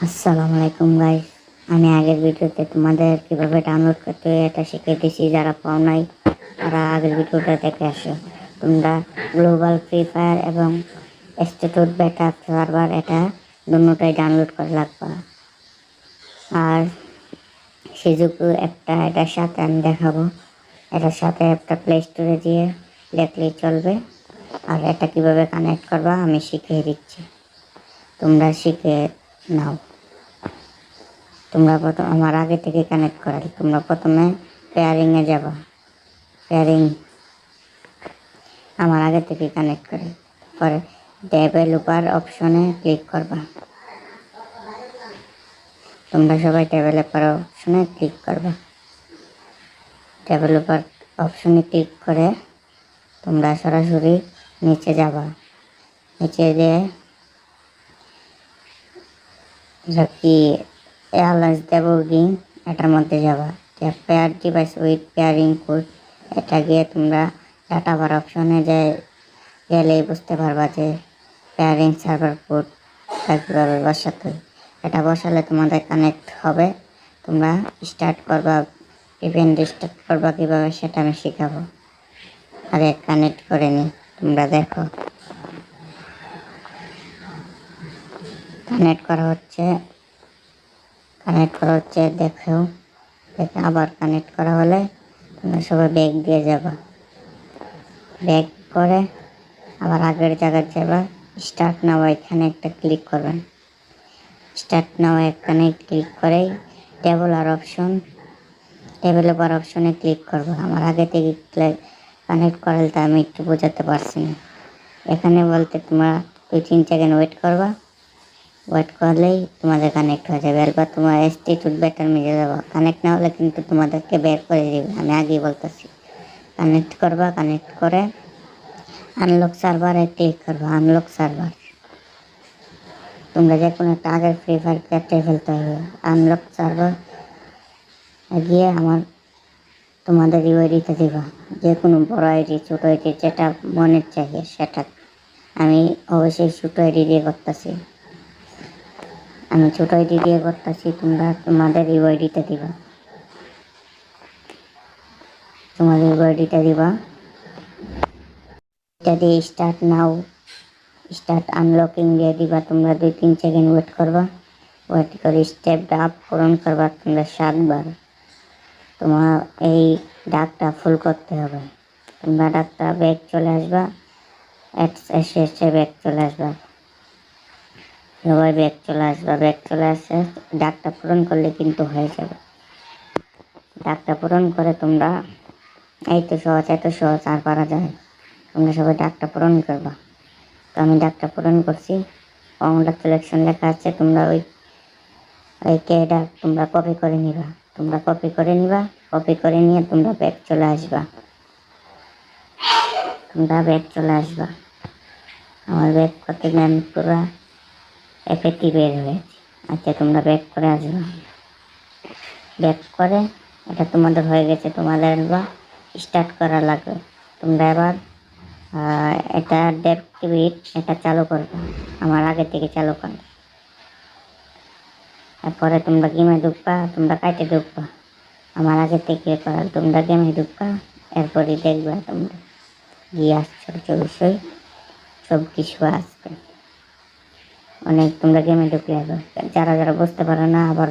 আসসালামু আলাইকুম গাইস। আমি আগের ভিডিওতে তোমাদের কিভাবে ডাউনলোড করতে হয় এটা শিখিয়ে দিয়েছি। যারা পাও নাই তারা আগের ভিডিওটা দেখে আসো। তোমরা গ্লোবাল ফ্রি ফায়ার এবং ইনস্টিটিউট বেটা সার্ভার এটা দুটোটাই ডাউনলোড করে রাখবা। আর সিজুকু একটা এটার সাথে আমি দেখাবো। এটার সাথে একটা প্লে স্টোরে দিয়ে লেখলেই চলবে। আর এটা কিভাবে কানেক্ট করবা আমি শিখিয়ে দিচ্ছি, তোমরা শিখে নাও। তোমরা প্রথম আমার আগে থেকে কানেক্ট করাই। তোমরা প্রথমে পেয়ারিংয়ে যাবা। পেয়ারিং আমার আগে থেকে কানেক্ট করে পরে ডেভেলপার অপশনে ক্লিক করবা। তোমরা সবাই ডেভেলপার অপশনে ক্লিক করবা। ডেভেলপার অপশনে ক্লিক করে তোমরা সরাসরি নিচে যাবা। নিচে গিয়ে কি এয়ারলাইন্স ডেবুগিং এটার মধ্যে যাবা। Pair device with pairing code এটা গিয়ে তোমরা ডাটা বার অপশনে গেলেই বুঝতে পারবা যে পেয়ারিং সার্ভার কোড কীভাবে বসাতে হয়। এটা বসালে তোমাদের কানেক্ট হবে। তোমরা স্টার্ট করবা, ইভেন্ট স্টার্ট করবা কীভাবে সেটা আমি শেখাবো। আগে কানেক্ট করে নিই, তোমরা দেখো। কানেক্ট করা হচ্ছে দেখো। দেখে আবার কানেক্ট করা হলে তোমরা সবাই ব্যাক দিয়ে যাবা। ব্যাক করে আবার আগের জায়গায় যাবা। স্টার্ট নাও এখানে একটা ক্লিক করবেন। স্টার্ট নাও এখানে ক্লিক করেই ডেভেলপার অপশনে ক্লিক করবো। আমার আগে থেকে কানেক্ট করালে তা আমি একটু বোঝাতে পারছি না। এখানে বলতে তোমরা 2-3 সেকেন্ড ওয়েট করবা। ওয়েট করলেই তোমাদের কানেক্ট হয়ে যাবে। এরপর তোমার ইনস্টিটিউট বেটার মিলে যাবো। কানেক্ট না হলে কিন্তু তোমাদেরকে বের করে দেবে, আমি আগেই বলতেছি। কানেক্ট করবা, কানেক্ট করে আনলক সার্ভারে ক্লিক করবা। আনলক সার্ভার তোমরা যে কোনো একটা আগের ফ্রি ফায়ার কেটে ফেলতে হবে। আনলক সার্ভার গিয়ে তোমাদের ইউআইডিতে দিবা। যে কোনো বড় আইডি ছোটো আইডি যেটা মনের চাহিয়ে সেটা। আমি অবশ্যই ছোটো আইডি দিয়ে করতেছি। তোমরা তোমাদের ইউআইডিতে দিবা। তোমাদের ইউআইডিটা দিবা। এটা দিয়ে স্টার্ট আনলকিং দিয়ে দিবা। তোমরা 2-3 সেকেন্ড ওয়েট করবা। ওয়েট করে স্টেপ আপ পূরণ করবা তোমরা 7 বার। তোমার এই ডাকটা ফুল করতে হবে। তোমরা ডাকটা ব্যাক চলে আসবা। এসে ব্যাক চলে আসবা। সবাই ব্যাক চলে আসে ডাকটা পূরণ করলে কিন্তু হয়ে যাবে। ডাকটা পূরণ করে তোমরা এত সহজ আর পারা যায়। তোমরা সবাই ডাকটা পূরণ করবা। তো আমি ডাকটা পূরণ করছি। কংগ্রাচুলেশন লেখা আছে। তোমরা ওই ডাক তোমরা কপি করে নিবা। কপি করে নিয়ে তোমরা ব্যাক চলে আসবা। আমার ব্যাক করতে গিয়ে আমি পুরো এফেক্টই বের হয়েছে। আচ্ছা, তোমরা ব্যাক করে আসবা। ব্যাক করে এটা তোমাদের হয়ে গেছে। তোমাদের এবার স্টার্ট করা লাগবে। তোমরা এবার এটা ডেক্টিভিট এটা চালু করবে। আমার আগে থেকে চালু করবে। তারপরে তোমরা গেমে ঢুকবা। তোমরা কাইটে ঢুকবা। আমার আগে থেকে করাল তোমরা গেমে ঢুকবা। এরপরই দেখবা তোমরা গিয়ে আসছো বিষয় সব কিছু আসবে। অনেক তোমরা গেমে ঢুকলে যারা বুঝতে পারো না আবার